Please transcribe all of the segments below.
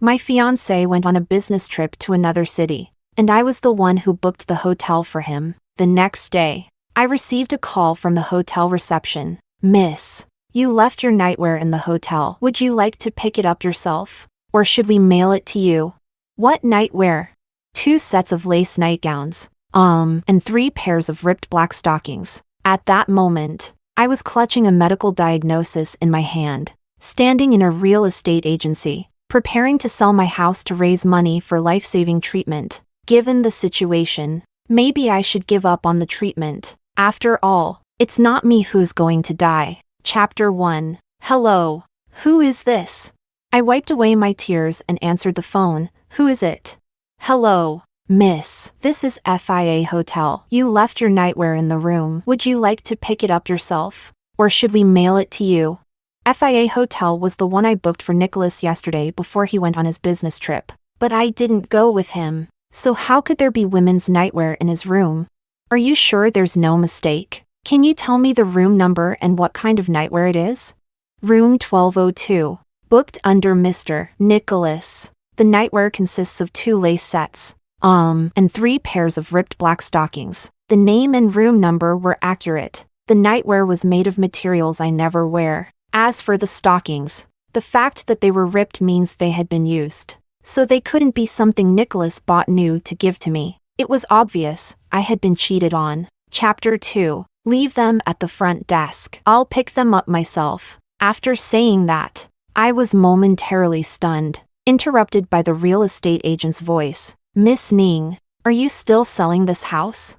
My fiancé went on a business trip to another city, and I was the one who booked the hotel for him. The next day, I received a call from the hotel reception. Miss, you left your nightwear in the hotel. Would you like to pick it up yourself? Or should we mail it to you? What nightwear? 2 sets of lace nightgowns, and 3 pairs of ripped black stockings. At that moment, I was clutching a medical diagnosis in my hand, standing in a real estate agency, preparing to sell my house to raise money for life-saving treatment. Given the situation, maybe I should give up on the treatment. After all, it's not me who's going to die. Chapter 1. Hello. Who is this? I wiped away my tears and answered the phone. Who is it? Hello, miss. This is FIA Hotel. You left your nightwear in the room. Would you like to pick it up yourself? Or should we mail it to you? FIA Hotel was the one I booked for Nicholas yesterday before he went on his business trip. But I didn't go with him. So how could there be women's nightwear in his room? Are you sure there's no mistake? Can you tell me the room number and what kind of nightwear it is? Room 1202. Booked under Mr. Nicholas. The nightwear consists of 2 lace sets, and 3 pairs of ripped black stockings. The name and room number were accurate. The nightwear was made of materials I never wear. As for the stockings, the fact that they were ripped means they had been used. So they couldn't be something Nicholas bought new to give to me. It was obvious I had been cheated on. Chapter 2. Leave them at the front desk. I'll pick them up myself. After saying that, I was momentarily stunned, interrupted by the real estate agent's voice. Miss Ning, are you still selling this house?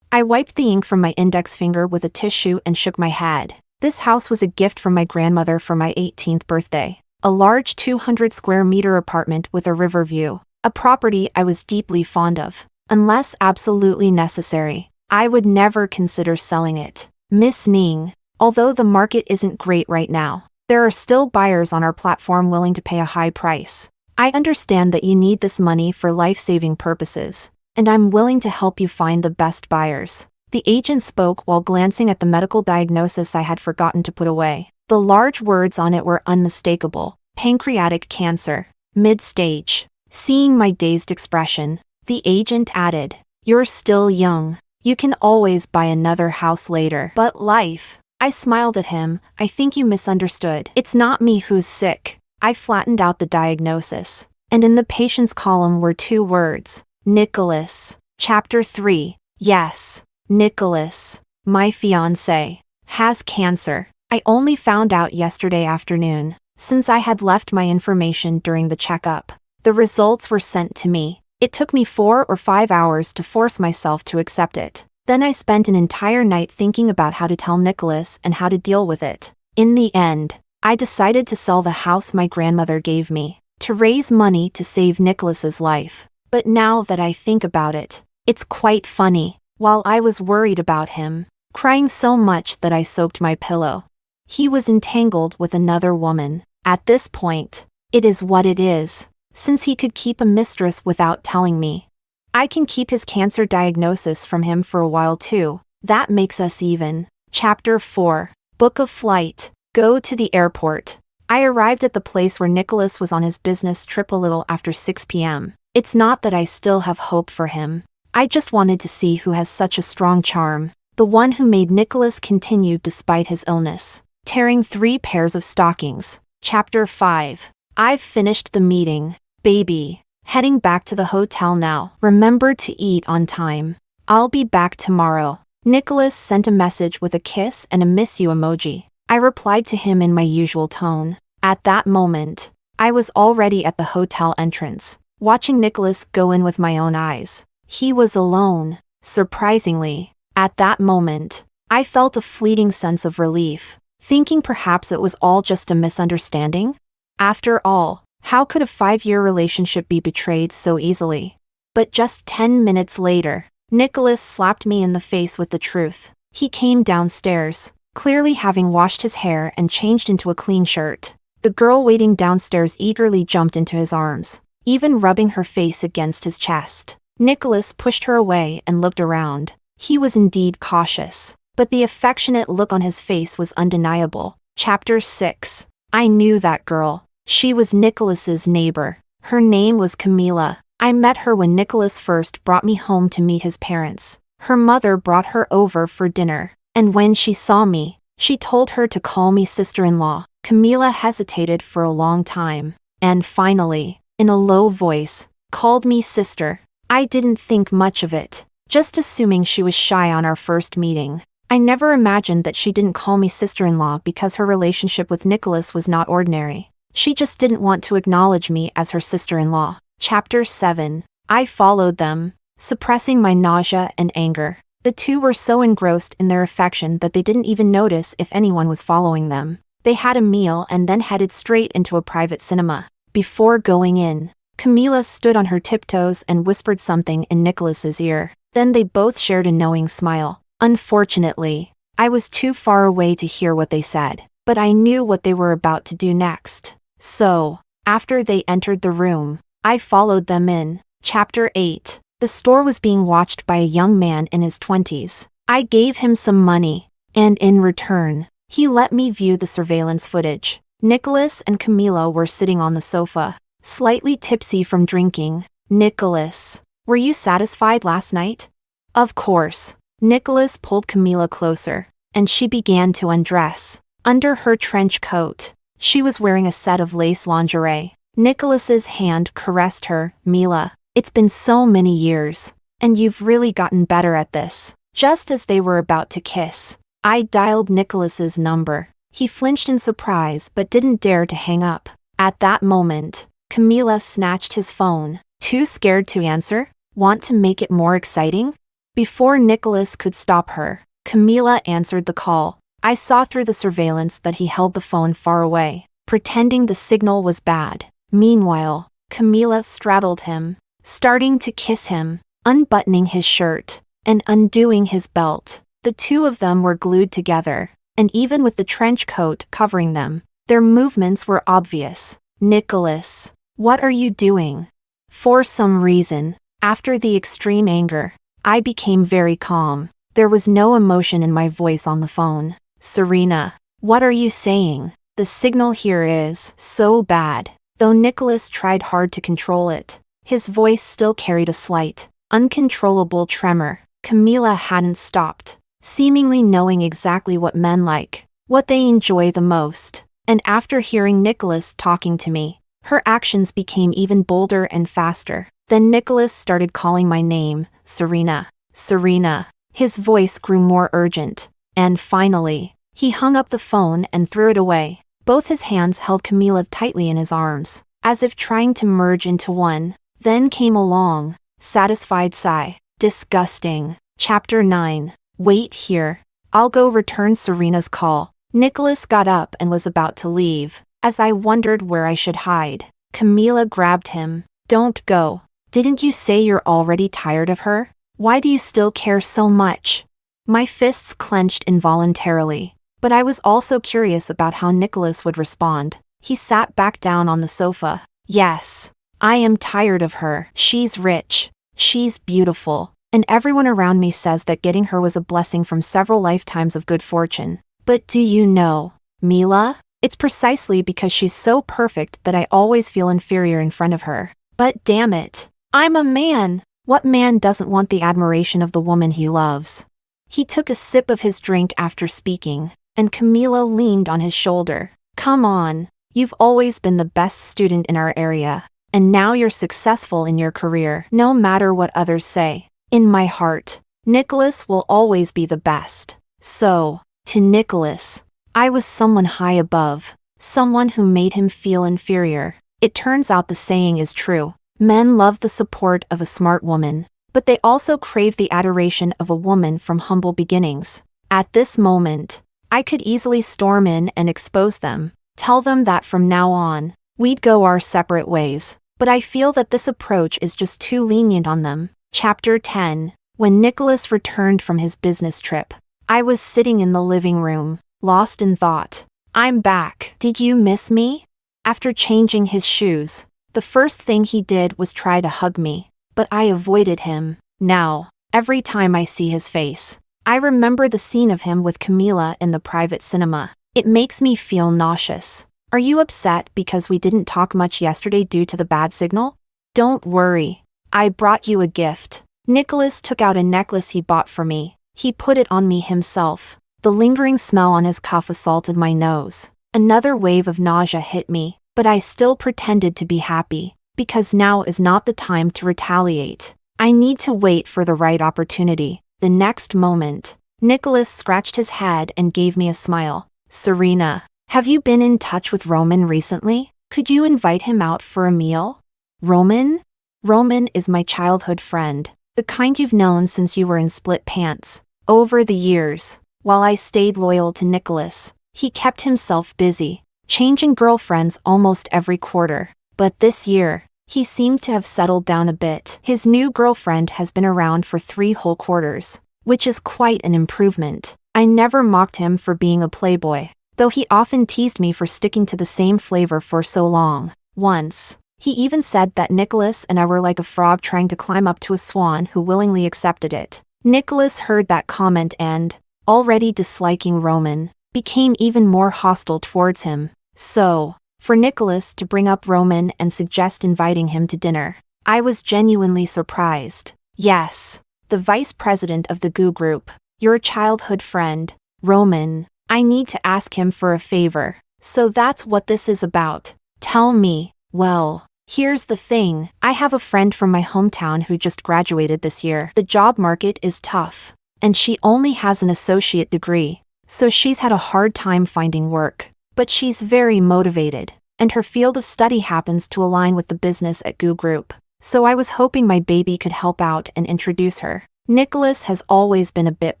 I wiped the ink from my index finger with a tissue and shook my head. This house was a gift from my grandmother for my 18th birthday. A large 200 square meter apartment with a river view. A property I was deeply fond of. Unless absolutely necessary, I would never consider selling it. Miss Ning, although the market isn't great right now, there are still buyers on our platform willing to pay a high price. I understand that you need this money for life-saving purposes, and I'm willing to help you find the best buyers. The agent spoke while glancing at the medical diagnosis I had forgotten to put away. The large words on it were unmistakable. Pancreatic cancer. Mid-stage. Seeing my dazed expression, the agent added, "You're still young. You can always buy another house later." But life. I smiled at him. I think you misunderstood. It's not me who's sick. I flattened out the diagnosis, and in the patient's column were 2 words. Nicholas. Chapter 3. Yes, Nicholas, my fiancé, has cancer. I only found out yesterday afternoon, since I had left my information during the checkup. The results were sent to me. It took me 4 or 5 hours to force myself to accept it. Then I spent an entire night thinking about how to tell Nicholas and how to deal with it. In the end, I decided to sell the house my grandmother gave me, to raise money to save Nicholas's life. But now that I think about it, it's quite funny. While I was worried about him, crying so much that I soaked my pillow, he was entangled with another woman. At this point, it is what it is, since he could keep a mistress without telling me. I can keep his cancer diagnosis from him for a while too. That makes us even. Chapter 4. Book a flight. Go to the airport. I arrived at the place where Nicholas was on his business trip a little after 6 p.m. It's not that I still have hope for him. I just wanted to see who has such a strong charm. The one who made Nicholas continue despite his illness. Tearing 3 pairs of stockings. Chapter 5. I've finished the meeting, baby. Heading back to the hotel now. Remember to eat on time. I'll be back tomorrow. Nicholas sent a message with a kiss and a miss you emoji. I replied to him in my usual tone. At that moment, I was already at the hotel entrance, watching Nicholas go in with my own eyes. He was alone, surprisingly. At that moment, I felt a fleeting sense of relief, thinking perhaps it was all just a misunderstanding. After all, how could a 5-year relationship be betrayed so easily? But just 10 minutes later, Nicholas slapped me in the face with the truth. He came downstairs, clearly having washed his hair and changed into a clean shirt. The girl waiting downstairs eagerly jumped into his arms, even rubbing her face against his chest. Nicholas pushed her away and looked around. He was indeed cautious, but the affectionate look on his face was undeniable. Chapter 6. I knew that girl. She was Nicholas's neighbor. Her name was Camila. I met her when Nicholas first brought me home to meet his parents. Her mother brought her over for dinner, and when she saw me, she told her to call me sister-in-law. Camila hesitated for a long time, and finally, in a low voice, called me sister. I didn't think much of it, just assuming she was shy on our first meeting. I never imagined that she didn't call me sister-in-law because her relationship with Nicholas was not ordinary. She just didn't want to acknowledge me as her sister-in-law. Chapter 7. I followed them, suppressing my nausea and anger. The two were so engrossed in their affection that they didn't even notice if anyone was following them. They had a meal and then headed straight into a private cinema. Before going in, Camila stood on her tiptoes and whispered something in Nicholas's ear. Then they both shared a knowing smile. Unfortunately, I was too far away to hear what they said, but I knew what they were about to do next. So, after they entered the room, I followed them in. Chapter 8. The store was being watched by a young man in his 20s. I gave him some money, and in return, he let me view the surveillance footage. Nicholas and Camila were sitting on the sofa, slightly tipsy from drinking. Nicholas, were you satisfied last night? Of course. Nicholas pulled Camila closer, and she began to undress. Under her trench coat, she was wearing a set of lace lingerie. Nicholas's hand caressed her. Mila, it's been so many years, and you've really gotten better at this. Just as they were about to kiss, I dialed Nicholas's number. He flinched in surprise but didn't dare to hang up. At that moment, Camila snatched his phone. Too scared to answer? Want to make it more exciting? Before Nicholas could stop her, Camila answered the call. I saw through the surveillance that he held the phone far away, pretending the signal was bad. Meanwhile, Camila straddled him, starting to kiss him, unbuttoning his shirt, and undoing his belt. The two of them were glued together, and even with the trench coat covering them, their movements were obvious. Nicholas, what are you doing? For some reason, after the extreme anger, I became very calm. There was no emotion in my voice on the phone. Serena, what are you saying? The signal here is so bad. Though Nicholas tried hard to control it, his voice still carried a slight, uncontrollable tremor. Camila hadn't stopped, seemingly knowing exactly what men like, what they enjoy the most. And after hearing Nicholas talking to me, her actions became even bolder and faster. Then Nicholas started calling my name, Serena. Serena. His voice grew more urgent. And finally, he hung up the phone and threw it away. Both his hands held Camila tightly in his arms, as if trying to merge into one. Then came a long, satisfied sigh. Disgusting. Chapter 9. Wait here. I'll go return Serena's call. Nicholas got up and was about to leave, as I wondered where I should hide. Camila grabbed him. Don't go. Didn't you say you're already tired of her? Why do you still care so much? My fists clenched involuntarily, but I was also curious about how Nicholas would respond. He sat back down on the sofa. Yes, I am tired of her. She's rich. She's beautiful. And everyone around me says that getting her was a blessing from several lifetimes of good fortune. But do you know, Mila? It's precisely because she's so perfect that I always feel inferior in front of her. But damn it, I'm a man. What man doesn't want the admiration of the woman he loves? He took a sip of his drink after speaking, and Camila leaned on his shoulder. Come on, you've always been the best student in our area, and now you're successful in your career, no matter what others say. In my heart, Nicholas will always be the best. So, to Nicholas, I was someone high above, someone who made him feel inferior. It turns out the saying is true. Men love the support of a smart woman, but they also crave the adoration of a woman from humble beginnings. At this moment, I could easily storm in and expose them, tell them that from now on, we'd go our separate ways, but I feel that this approach is just too lenient on them. Chapter 10. When Nicholas returned from his business trip, I was sitting in the living room, lost in thought. I'm back. Did you miss me? After changing his shoes, the first thing he did was try to hug me, but I avoided him. Now, every time I see his face, I remember the scene of him with Camila in the private cinema. It makes me feel nauseous. Are you upset because we didn't talk much yesterday due to the bad signal? Don't worry. I brought you a gift. Nicholas took out a necklace he bought for me. He put it on me himself. The lingering smell on his cuff assaulted my nose. Another wave of nausea hit me, but I still pretended to be happy, because now is not the time to retaliate. I need to wait for the right opportunity. The next moment, Nicholas scratched his head and gave me a smile. Serena, have you been in touch with Roman recently? Could you invite him out for a meal? Roman? Roman is my childhood friend, the kind you've known since you were in split pants. Over the years, while I stayed loyal to Nicholas, he kept himself busy, changing girlfriends almost every quarter. But this year, he seemed to have settled down a bit. His new girlfriend has been around for 3 whole quarters, which is quite an improvement. I never mocked him for being a playboy, though he often teased me for sticking to the same flavor for so long. Once, he even said that Nicholas and I were like a frog trying to climb up to a swan who willingly accepted it. Nicholas heard that comment and, already disliking Roman, became even more hostile towards him. So, for Nicholas to bring up Roman and suggest inviting him to dinner, I was genuinely surprised. Yes, the vice president of the GU group, your childhood friend, Roman. I need to ask him for a favor. So that's what this is about. Tell me. Well, here's the thing. I have a friend from my hometown who just graduated this year. The job market is tough, and she only has an associate degree, so she's had a hard time finding work. But she's very motivated, and her field of study happens to align with the business at GU Group. So I was hoping my baby could help out and introduce her. Nicholas has always been a bit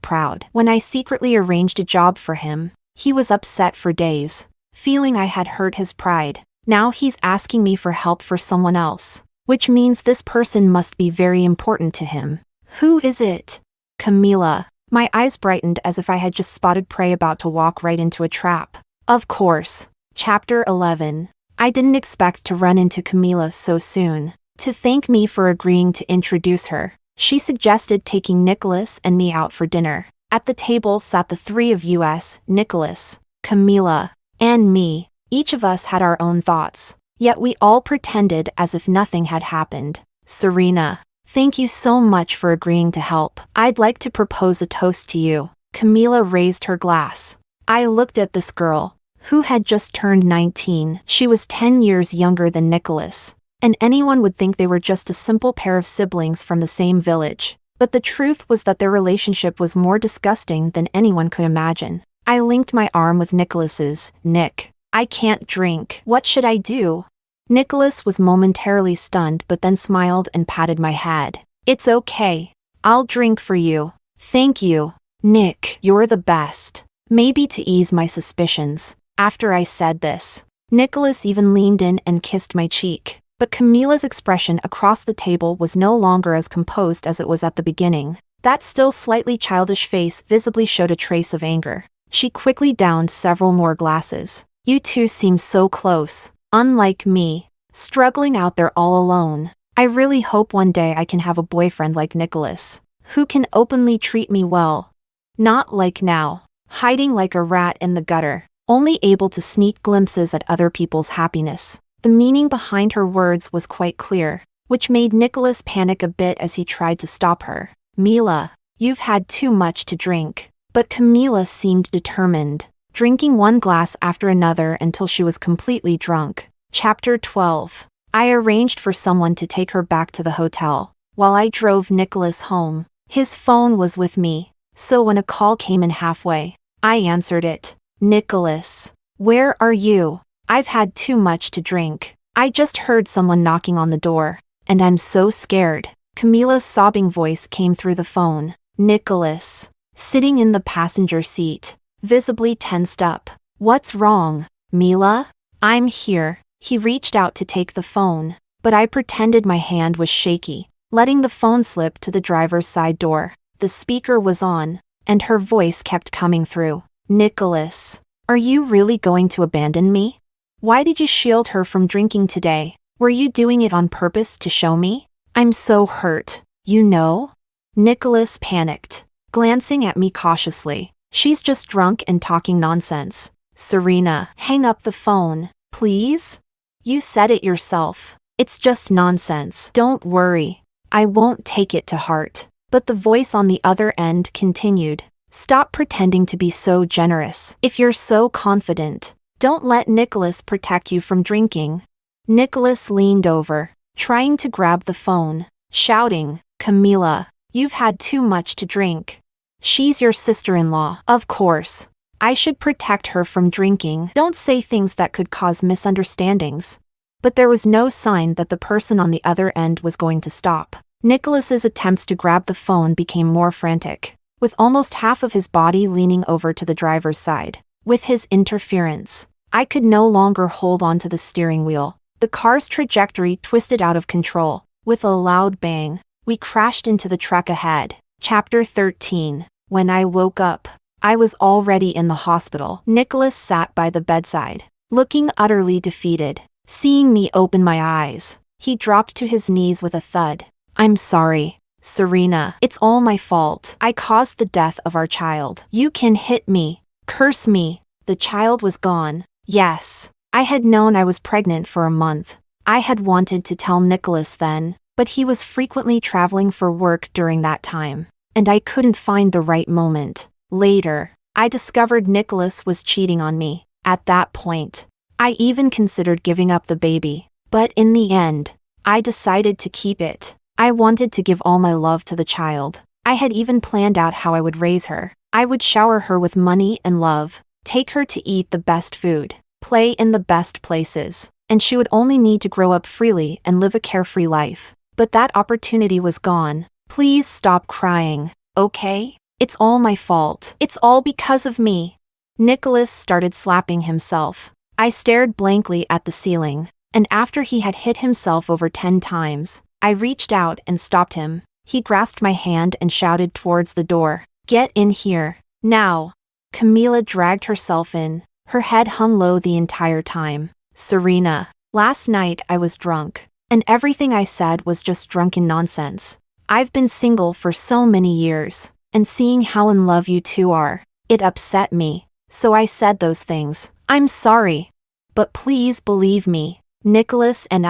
proud. When I secretly arranged a job for him, he was upset for days, feeling I had hurt his pride. Now he's asking me for help for someone else, which means this person must be very important to him. Who is it? Camila. My eyes brightened as if I had just spotted prey about to walk right into a trap. Of course. Chapter 11. I didn't expect to run into Camila so soon. To thank me for agreeing to introduce her, she suggested taking Nicholas and me out for dinner. At the table sat the 3 of us, Nicholas, Camila, and me. Each of us had our own thoughts, yet we all pretended as if nothing had happened. Serena, thank you so much for agreeing to help. I'd like to propose a toast to you. Camila raised her glass. I looked at this girl, who had just turned 19. She was 10 years younger than Nicholas, and anyone would think they were just a simple pair of siblings from the same village. But the truth was that their relationship was more disgusting than anyone could imagine. I linked my arm with Nicholas's. Nick, I can't drink. What should I do? Nicholas was momentarily stunned but then smiled and patted my head. It's okay. I'll drink for you. Thank you. Nick, you're the best. Maybe to ease my suspicions. After I said this, Nicholas even leaned in and kissed my cheek. But Camila's expression across the table was no longer as composed as it was at the beginning. That still slightly childish face visibly showed a trace of anger. She quickly downed several more glasses. You two seem so close. Unlike me, struggling out there all alone. I really hope one day I can have a boyfriend like Nicholas, who can openly treat me well. Not like now, hiding like a rat in the gutter, only able to sneak glimpses at other people's happiness. The meaning behind her words was quite clear, which made Nicholas panic a bit as he tried to stop her. Mila, you've had too much to drink. But Camila seemed determined, drinking one glass after another until she was completely drunk. Chapter 12. I arranged for someone to take her back to the hotel, while I drove Nicholas home. His phone was with me, so when a call came in halfway, I answered it. Nicholas, where are you? I've had too much to drink. I just heard someone knocking on the door, and I'm so scared. Camila's sobbing voice came through the phone. Nicholas, sitting in the passenger seat, visibly tensed up. What's wrong? Mila? I'm here. He reached out to take the phone, but I pretended my hand was shaky, letting the phone slip to the driver's side door. The speaker was on, and her voice kept coming through. Nicholas, are you really going to abandon me? Why did you shield her from drinking today? Were you doing it on purpose to show me? I'm so hurt. You know? Nicholas panicked, glancing at me cautiously. She's just drunk and talking nonsense. Serena, hang up the phone. Please? You said it yourself. It's just nonsense. Don't worry. I won't take it to heart. But the voice on the other end continued. Stop pretending to be so generous. If you're so confident, don't let Nicholas protect you from drinking. Nicholas leaned over, trying to grab the phone, shouting, Camila, you've had too much to drink. She's your sister-in-law. Of course. I should protect her from drinking. Don't say things that could cause misunderstandings. But there was no sign that the person on the other end was going to stop. Nicholas's attempts to grab the phone became more frantic, with almost half of his body leaning over to the driver's side. With his interference, I could no longer hold on to the steering wheel. The car's trajectory twisted out of control. With a loud bang, we crashed into the truck ahead. Chapter 13. When I woke up, I was already in the hospital. Nicholas sat by the bedside, looking utterly defeated. Seeing me open my eyes, he dropped to his knees with a thud. I'm sorry, Serena. It's all my fault. I caused the death of our child. You can hit me, curse me. The child was gone. Yes, I had known I was pregnant for a month. I had wanted to tell Nicholas then, but he was frequently traveling for work during that time, and I couldn't find the right moment. Later, I discovered Nicholas was cheating on me. At that point, I even considered giving up the baby, but in the end, I decided to keep it. I wanted to give all my love to the child. I had even planned out how I would raise her. I would shower her with money and love, take her to eat the best food, play in the best places, and she would only need to grow up freely and live a carefree life. But that opportunity was gone. Please stop crying, okay? It's all my fault. It's all because of me. Nicholas started slapping himself. I stared blankly at the ceiling, and after he had hit himself over 10 times, I reached out and stopped him. He grasped my hand and shouted towards the door. Get in here, now. Camila dragged herself in. Her head hung low the entire time. Serena, last night I was drunk, and everything I said was just drunken nonsense. I've been single for so many years, and seeing how in love you two are, it upset me, so I said those things. I'm sorry. But please believe me, Nicholas and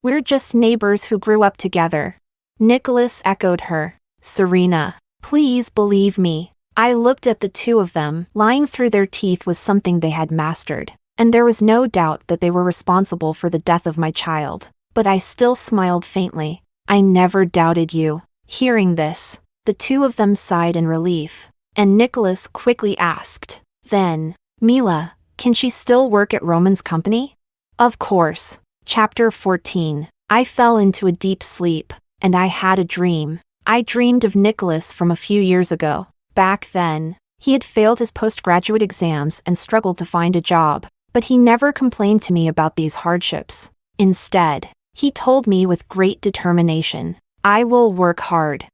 we're just neighbors who grew up together. Nicholas echoed her. Serena, please believe me. I looked at the two of them. Lying through their teeth was something they had mastered, and there was no doubt that they were responsible for the death of my child. But I still smiled faintly. I never doubted you. Hearing this, the two of them sighed in relief, and Nicholas quickly asked, then, Mila, can she still work at Roman's company? Of course. Chapter 14. I fell into a deep sleep, and I had a dream. I dreamed of Nicholas from a few years ago. Back then, he had failed his postgraduate exams and struggled to find a job, but he never complained to me about these hardships. Instead, he told me with great determination, I will work hard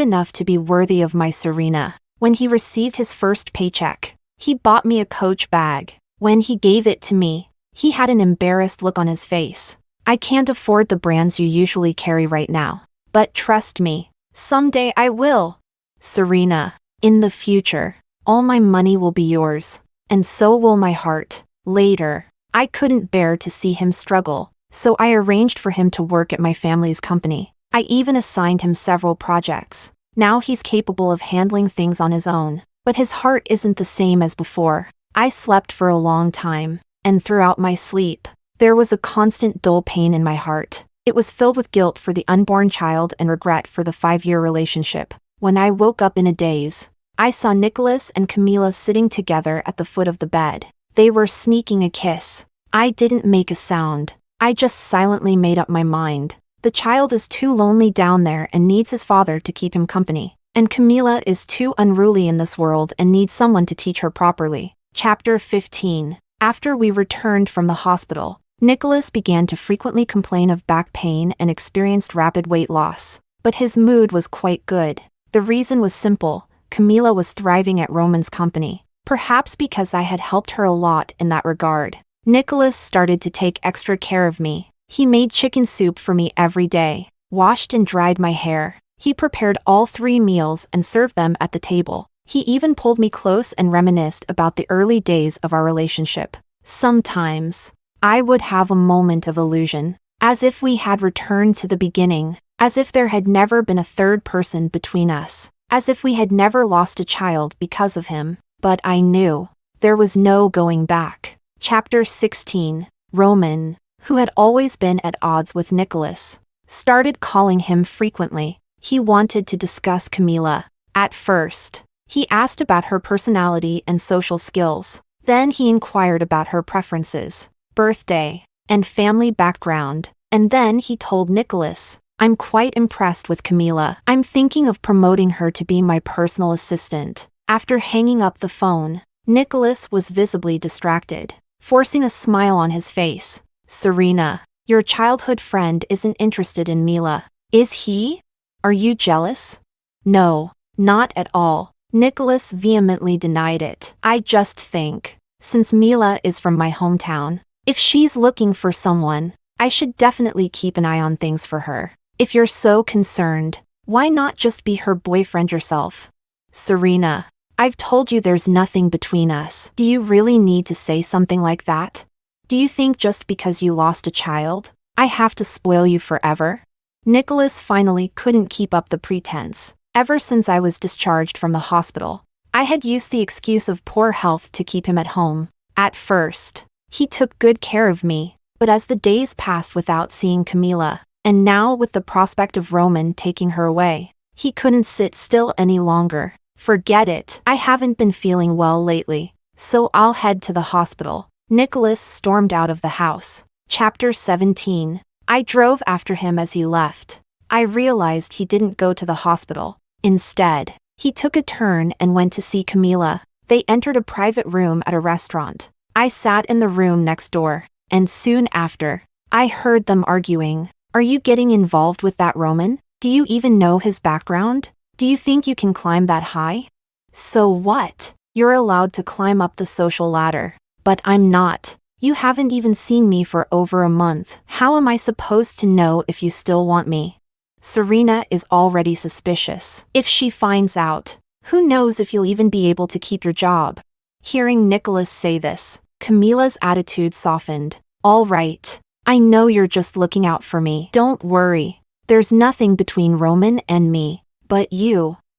enough to be worthy of my Serena. When he received his first paycheck, he bought me a Coach bag. When he gave it to me, he had an embarrassed look on his face. I can't afford the brands you usually carry right now, but trust me, someday I will. Serena, in the future, all my money will be yours, and so will my heart. Later, I couldn't bear to see him struggle, so I arranged for him to work at my family's company. I even assigned him several projects. Now he's capable of handling things on his own, but his heart isn't the same as before. I slept for a long time, and throughout my sleep, there was a constant dull pain in my heart. It was filled with guilt for the unborn child and regret for the 5-year relationship. When I woke up in a daze, I saw Nicholas and Camila sitting together at the foot of the bed. They were sneaking a kiss. I didn't make a sound. I just silently made up my mind. The child is too lonely down there and needs his father to keep him company. And Camila is too unruly in this world and needs someone to teach her properly. Chapter 15. After we returned from the hospital, Nicholas began to frequently complain of back pain and experienced rapid weight loss. But his mood was quite good. The reason was simple. Camila was thriving at Roman's company, perhaps because I had helped her a lot in that regard. Nicholas started to take extra care of me. He made chicken soup for me every day, washed and dried my hair. He prepared all 3 meals and served them at the table. He even pulled me close and reminisced about the early days of our relationship. Sometimes, I would have a moment of illusion, as if we had returned to the beginning, as if there had never been a third person between us, as if we had never lost a child because of him. But I knew. There was no going back. Chapter 16. Roman, who had always been at odds with Nicholas, started calling him frequently. He wanted to discuss Camila. At first, he asked about her personality and social skills. Then he inquired about her preferences, birthday, and family background. And then he told Nicholas, "I'm quite impressed with Camila. I'm thinking of promoting her to be my personal assistant." After hanging up the phone, Nicholas was visibly distracted, forcing a smile on his face. "Serena, your childhood friend isn't interested in Mila, is he? Are you jealous?" "No, not at all." Nicholas vehemently denied it. "I just think, since Mila is from my hometown, if she's looking for someone, I should definitely keep an eye on things for her. If you're so concerned, why not just be her boyfriend yourself?" "Serena, I've told you there's nothing between us. Do you really need to say something like that? Do you think just because you lost a child, I have to spoil you forever?" Nicholas finally couldn't keep up the pretense. "Ever since I was discharged from the hospital, I had used the excuse of poor health to keep him at home. At first, he took good care of me, but as the days passed without seeing Camila, and now with the prospect of Roman taking her away, he couldn't sit still any longer. Forget it. I haven't been feeling well lately, so I'll head to the hospital." Nicholas stormed out of the house. Chapter 17. I drove after him as he left. I realized he didn't go to the hospital. Instead, he took a turn and went to see Camila. They entered a private room at a restaurant. I sat in the room next door, and soon after, I heard them arguing. "Are you getting involved with that Roman? Do you even know his background? Do you think you can climb that high?" "So what? You're allowed to climb up the social ladder. But I'm not. You haven't even seen me for over a month. How am I supposed to know if you still want me?" Serena is already suspicious. If she finds out, who knows if you'll even be able to keep your job. Hearing Nicholas say this, Camila's attitude softened. "All right. I know you're just looking out for me. Don't worry. There's nothing between Roman and me. But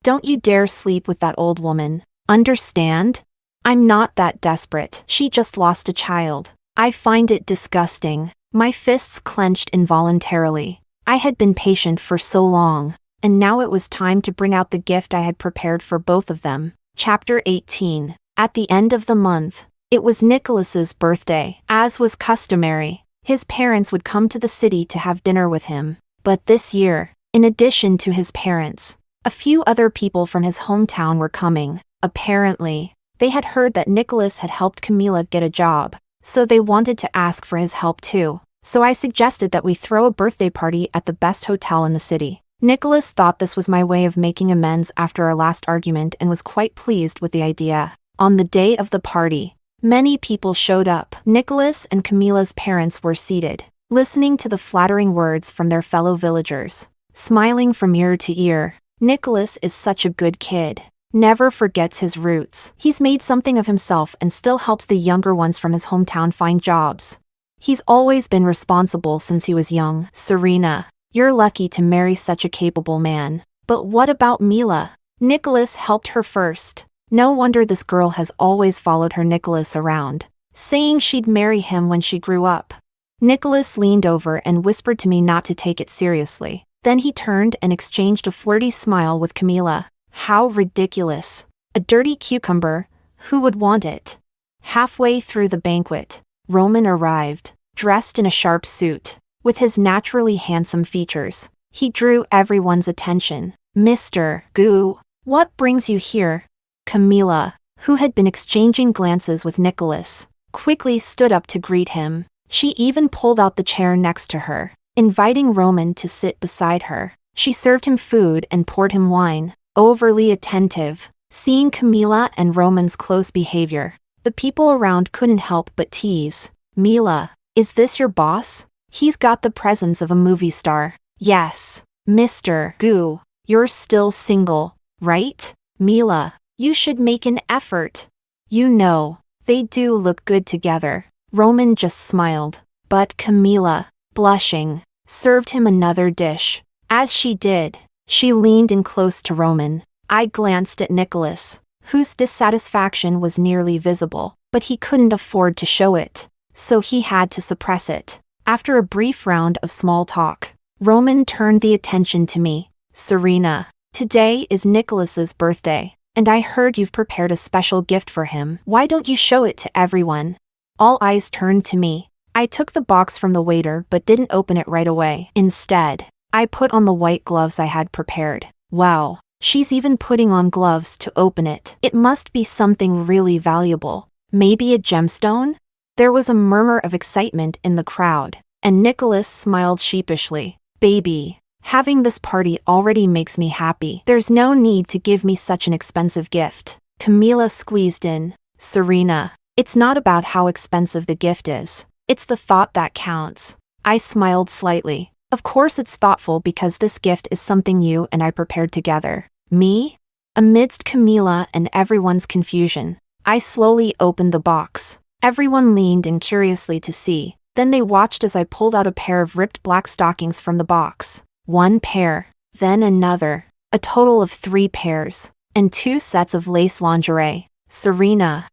don't you dare sleep with that old woman. Understand? I'm not that desperate. She just lost a child. I find it disgusting." My fists clenched involuntarily. I had been patient for so long, and now it was time to bring out the gift I had prepared for both of them. Chapter 18. At the end of the month, it was Nicholas's birthday. As was customary, his parents would come to the city to have dinner with him. But this year, in addition to his parents, a few other people from his hometown were coming. Apparently, they had heard that Nicholas had helped Camila get a job, so they wanted to ask for his help too. So I suggested that we throw a birthday party at the best hotel in the city. Nicholas thought this was my way of making amends after our last argument and was quite pleased with the idea. On the day of the party, many people showed up. Nicholas and Camila's parents were seated, listening to the flattering words from their fellow villagers, smiling from ear to ear. Nicholas is such a good kid. Never forgets his roots. He's made something of himself and still helps the younger ones from his hometown find jobs. He's always been responsible since he was young. "Serena, you're lucky to marry such a capable man. But what about Mila? Nicholas helped her first. No wonder this girl has always followed her Nicholas around, saying she'd marry him when she grew up." Nicholas leaned over and whispered to me not to take it seriously. Then he turned and exchanged a flirty smile with Camila. How ridiculous. A dirty cucumber, who would want it? Halfway through the banquet, Roman arrived, dressed in a sharp suit. With his naturally handsome features, he drew everyone's attention. "Mr. Gu, what brings you here?" Camila, who had been exchanging glances with Nicholas, quickly stood up to greet him. She even pulled out the chair next to her, inviting Roman to sit beside her. She served him food and poured him wine, overly attentive. Seeing Camila and Roman's close behavior, the people around couldn't help but tease. "Mila, is this your boss? He's got the presence of a movie star." "Yes, Mr. Gu, you're still single, right? Mila, you should make an effort. You know, they do look good together." Roman just smiled. But Camila, blushing, served him another dish. As she did, she leaned in close to Roman. I glanced at Nicholas, whose dissatisfaction was nearly visible, but he couldn't afford to show it, so he had to suppress it. After a brief round of small talk, Roman turned the attention to me. Serena, today is Nicholas's birthday, and I heard you've prepared a special gift for him. Why don't you show it to everyone? All eyes turned to me. I took the box from the waiter but didn't open it right away. Instead, I put on the white gloves I had prepared. Wow, she's even putting on gloves to open it. It must be something really valuable. Maybe a gemstone? There was a murmur of excitement in the crowd, and Nicholas smiled sheepishly. Baby, having this party already makes me happy. There's no need to give me such an expensive gift. Camila squeezed in. Serena, it's not about how expensive the gift is. It's the thought that counts. I smiled slightly. Of course it's thoughtful because this gift is something you and I prepared together. Me? Amidst Camila and everyone's confusion, I slowly opened the box. Everyone leaned in curiously to see. Then they watched as I pulled out a pair of ripped black stockings from the box. One pair, then another, a total of 3 pairs, and 2 sets of lace lingerie. Serena,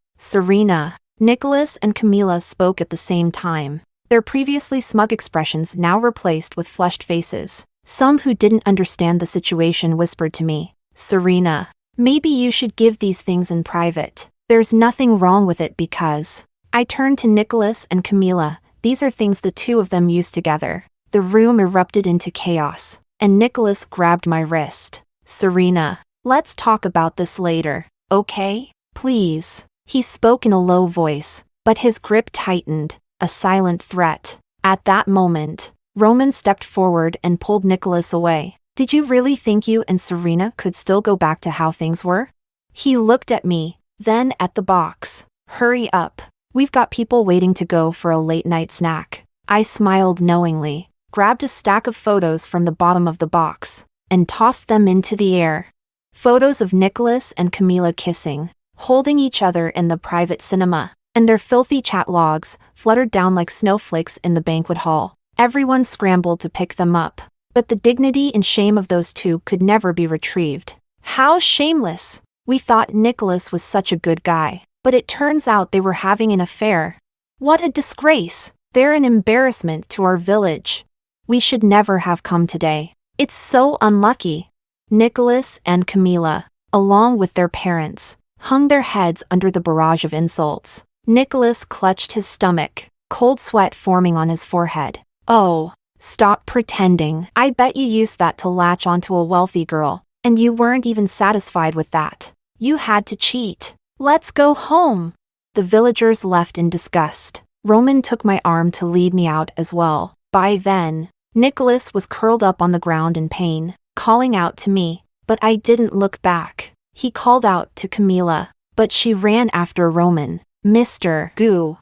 Nicholas and Camila spoke at the same time, their previously smug expressions now replaced with flushed faces. Some who didn't understand the situation whispered to me, Serena, maybe you should give these things in private. There's nothing wrong with it because... I turned to Nicholas and Camila. These are things the two of them use together. The room erupted into chaos, and Nicholas grabbed my wrist. Serena, let's talk about this later, okay? Please. He spoke in a low voice, but his grip tightened, a silent threat. At that moment, Roman stepped forward and pulled Nicholas away. Did you really think you and Serena could still go back to how things were? He looked at me, then at the box. Hurry up. We've got people waiting to go for a late-night snack. I smiled knowingly, grabbed a stack of photos from the bottom of the box, and tossed them into the air. Photos of Nicholas and Camila kissing, holding each other in the private cinema, and their filthy chat logs fluttered down like snowflakes in the banquet hall. Everyone scrambled to pick them up, but the dignity and shame of those two could never be retrieved. How shameless! We thought Nicholas was such a good guy. But it turns out they were having an affair. What a disgrace! They're an embarrassment to our village. We should never have come today. It's so unlucky. Nicholas and Camila, along with their parents, hung their heads under the barrage of insults. Nicholas clutched his stomach, cold sweat forming on his forehead. Oh, stop pretending. I bet you used that to latch onto a wealthy girl, and you weren't even satisfied with that. You had to cheat. Let's go home. The villagers left in disgust. Roman took my arm to lead me out as well. By then, Nicholas was curled up on the ground in pain, calling out to me, but I didn't look back. He called out to Camila, but she ran after Roman. Mr. Goo,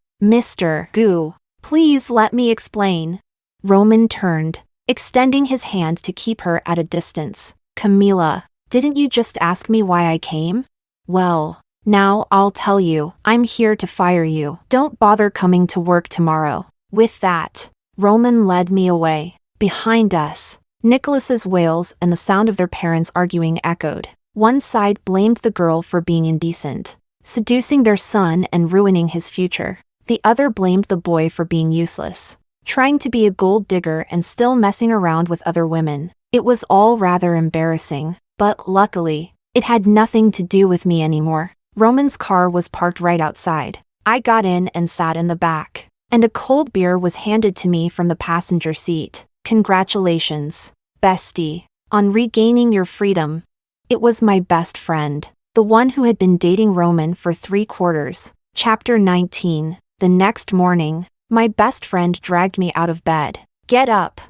please let me explain. Roman turned, extending his hand to keep her at a distance. Camila, didn't you just ask me why I came? Well, now I'll tell you, I'm here to fire you. Don't bother coming to work tomorrow. With that, Roman led me away. Behind us, Nicholas's wails and the sound of their parents arguing echoed. One side blamed the girl for being indecent, seducing their son and ruining his future. The other blamed the boy for being useless, trying to be a gold digger and still messing around with other women. It was all rather embarrassing, but luckily, it had nothing to do with me anymore. Roman's car was parked right outside. I got in and sat in the back, and a cold beer was handed to me from the passenger seat. Congratulations, bestie, on regaining your freedom. It was my best friend, the one who had been dating Roman for 3 quarters. Chapter 19. The next morning, my best friend dragged me out of bed. Get up,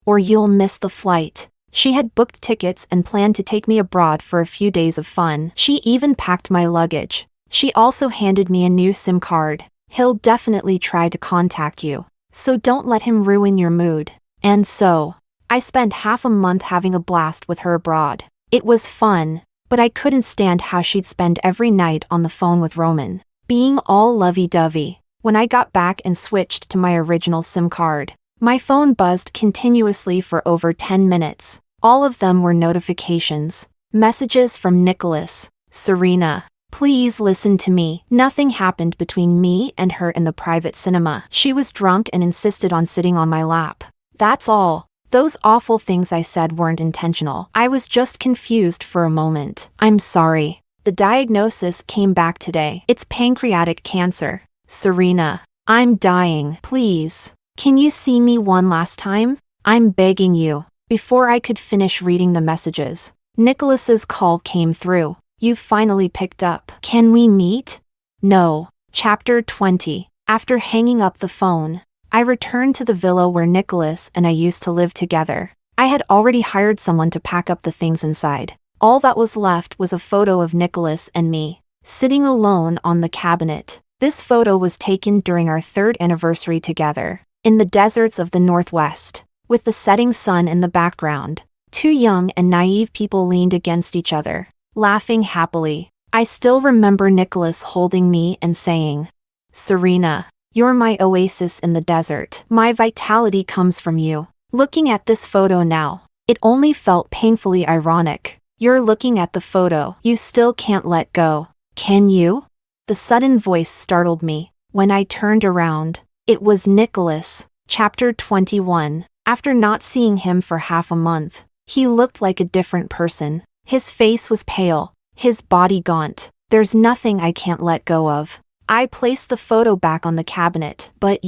or you'll miss the flight. She had booked tickets and planned to take me abroad for a few days of fun. She even packed my luggage. She also handed me a new SIM card. He'll definitely try to contact you, so don't let him ruin your mood. And so, I spent half a month having a blast with her abroad. It was fun, but I couldn't stand how she'd spend every night on the phone with Roman, being all lovey-dovey. When I got back and switched to my original SIM card, my phone buzzed continuously for over 10 minutes. All of them were notifications. Messages from Nicholas. Serena, please listen to me. Nothing happened between me and her in the private cinema. She was drunk and insisted on sitting on my lap. That's all. Those awful things I said weren't intentional. I was just confused for a moment. I'm sorry. The diagnosis came back today. It's pancreatic cancer. Serena, I'm dying. Please. Can you see me one last time? I'm begging you. Before I could finish reading the messages, Nicholas's call came through. You finally picked up. Can we meet? No. Chapter 20. After hanging up the phone, I returned to the villa where Nicholas and I used to live together. I had already hired someone to pack up the things inside. All that was left was a photo of Nicholas and me, sitting alone on the cabinet. This photo was taken during our 3rd anniversary together, in the deserts of the Northwest, with the setting sun in the background. 2 young and naive people leaned against each other, laughing happily. I still remember Nicholas holding me and saying, Serena, you're my oasis in the desert. My vitality comes from you. Looking at this photo now, it only felt painfully ironic. You're looking at the photo. You still can't let go. Can you? The sudden voice startled me. When I turned around, it was Nicholas. Chapter 21. After not seeing him for half a month, he looked like a different person. His face was pale, his body gaunt. There's nothing I can't let go of. I placed the photo back on the cabinet. But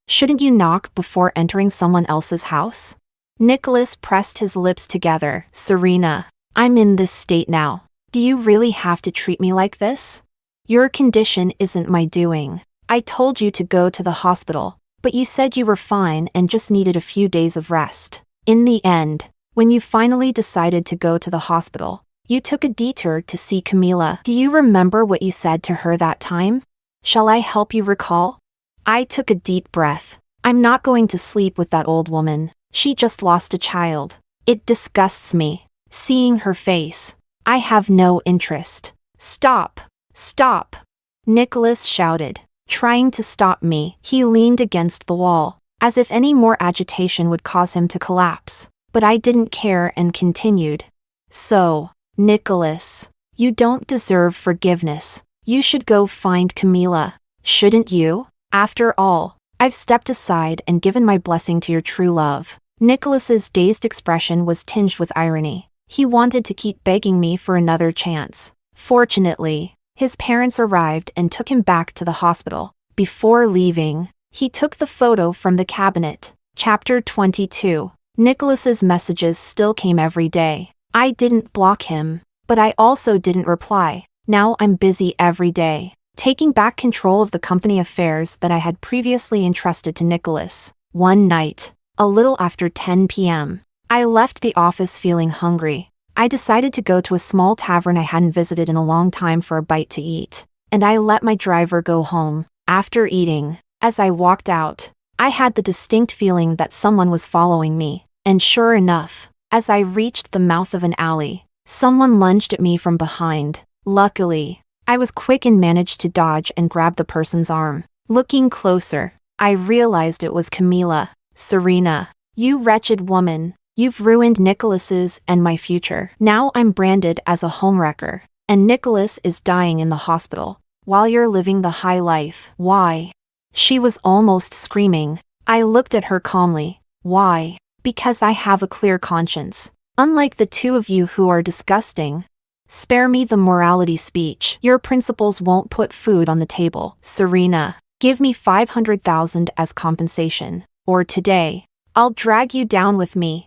shouldn't you knock before entering someone else's house? Nicholas pressed his lips together. Serena, I'm in this state now. Do you really have to treat me like this? Your condition isn't my doing. I told you to go to the hospital, but you said you were fine and just needed a few days of rest. In the end, when you finally decided to go to the hospital, you took a detour to see Camila. Do you remember what you said to her that time? Shall I help you recall? I took a deep breath. I'm not going to sleep with that old woman. She just lost a child. It disgusts me, seeing her face. I have no interest. Stop! Stop! Nicholas shouted, trying to stop me. He leaned against the wall, as if any more agitation would cause him to collapse. But I didn't care and continued. So, Nicholas, you don't deserve forgiveness. You should go find Camila, shouldn't you? After all, I've stepped aside and given my blessing to your true love. Nicholas's dazed expression was tinged with irony. He wanted to keep begging me for another chance. Fortunately, his parents arrived and took him back to the hospital. Before leaving, he took the photo from the cabinet. Chapter 22. Nicholas's messages still came every day. I didn't block him, but I also didn't reply. Now I'm busy every day, taking back control of the company affairs that I had previously entrusted to Nicholas. One night, a little after 10 p.m., I left the office feeling hungry. I decided to go to a small tavern I hadn't visited in a long time for a bite to eat, and I let my driver go home. After eating, as I walked out, I had the distinct feeling that someone was following me, and sure enough, as I reached the mouth of an alley, someone lunged at me from behind. Luckily, I was quick and managed to dodge and grab the person's arm. Looking closer, I realized it was Camila. Serena, you wretched woman, you've ruined Nicholas's and my future. Now I'm branded as a homewrecker, and Nicholas is dying in the hospital, while you're living the high life. Why? She was almost screaming. I looked at her calmly. Why? Because I have a clear conscience. Unlike the two of you who are disgusting. Spare me the morality speech. Your principles won't put food on the table. Serena, give me 500,000 as compensation. Or today, I'll drag you down with me.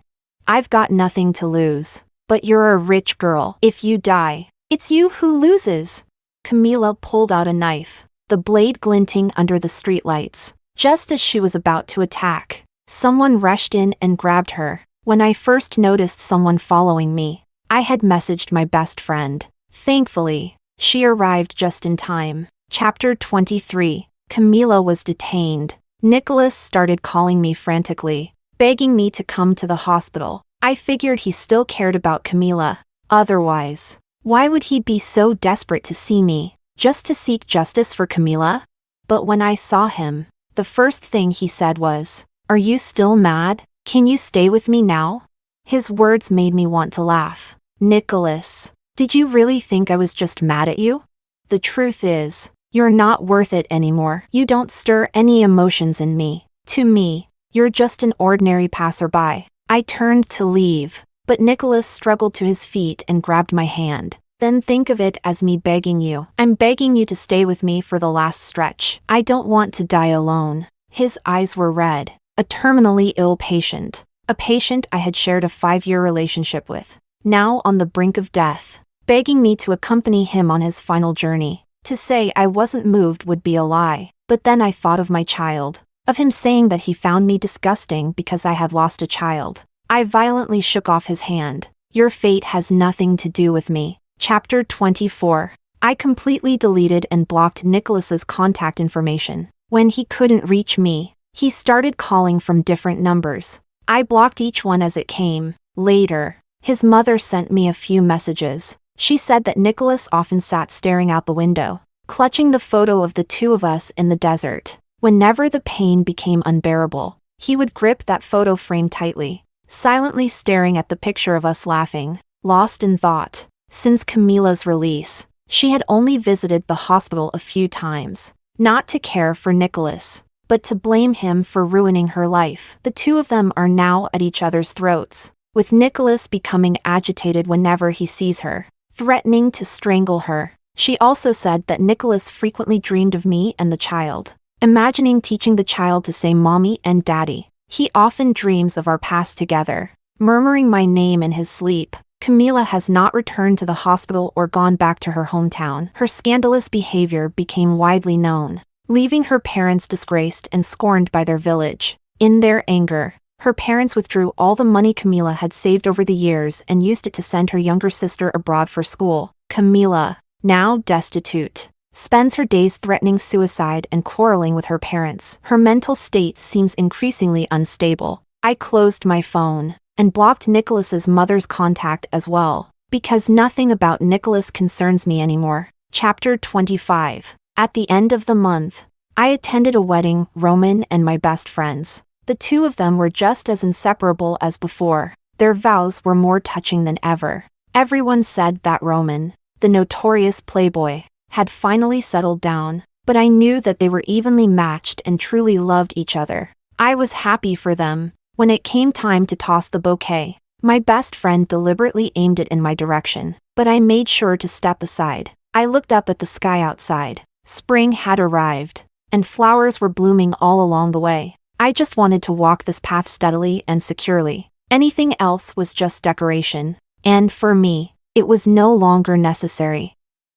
I've got nothing to lose. But you're a rich girl. If you die, it's you who loses. Camila pulled out a knife, the blade glinting under the streetlights. Just as she was about to attack, someone rushed in and grabbed her. When I first noticed someone following me, I had messaged my best friend. Thankfully, she arrived just in time. Chapter 23. Camila was detained. Nicholas started calling me frantically, begging me to come to the hospital. I figured he still cared about Camila. Otherwise, why would he be so desperate to see me? Just to seek justice for Camila? But when I saw him, the first thing he said was, "Are you still mad? Can you stay with me now?" His words made me want to laugh. "Nicholas, did you really think I was just mad at you? The truth is, you're not worth it anymore. You don't stir any emotions in me. To me, you're just an ordinary passerby." I turned to leave, but Nicholas struggled to his feet and grabbed my hand. "Then think of it as me begging you. I'm begging you to stay with me for the last stretch. I don't want to die alone." His eyes were red. A terminally ill patient. A patient I had shared a 5-year relationship with. Now on the brink of death. Begging me to accompany him on his final journey. To say I wasn't moved would be a lie. But then I thought of my child. Of him saying that he found me disgusting because I had lost a child. I violently shook off his hand. "Your fate has nothing to do with me." Chapter 24. I completely deleted and blocked Nicholas's contact information. When he couldn't reach me, he started calling from different numbers. I blocked each one as it came. Later, his mother sent me a few messages. She said that Nicholas often sat staring out the window, clutching the photo of the two of us in the desert. Whenever the pain became unbearable, he would grip that photo frame tightly, silently staring at the picture of us laughing, lost in thought. Since Camila's release, she had only visited the hospital a few times, not to care for Nicholas, but to blame him for ruining her life. The two of them are now at each other's throats, with Nicholas becoming agitated whenever he sees her, threatening to strangle her. She also said that Nicholas frequently dreamed of me and the child, imagining teaching the child to say mommy and daddy. He often dreams of our past together, murmuring my name in his sleep. Camila has not returned to the hospital or gone back to her hometown. Her scandalous behavior became widely known, leaving her parents disgraced and scorned by their village. In their anger, her parents withdrew all the money Camila had saved over the years and used it to send her younger sister abroad for school. Camila, now destitute, spends her days threatening suicide and quarreling with her parents. Her mental state seems increasingly unstable. I closed my phone and blocked Nicholas's mother's contact as well, because nothing about Nicholas concerns me anymore. Chapter 25. At the end of the month, I attended a wedding, Roman and my best friends. The two of them were just as inseparable as before. Their vows were more touching than ever. Everyone said that Roman, the notorious playboy, had finally settled down, but I knew that they were evenly matched and truly loved each other. I was happy for them. When it came time to toss the bouquet, my best friend deliberately aimed it in my direction, but I made sure to step aside. I looked up at the sky outside. Spring had arrived, and flowers were blooming all along the way. I just wanted to walk this path steadily and securely. Anything else was just decoration. And for me, it was no longer necessary.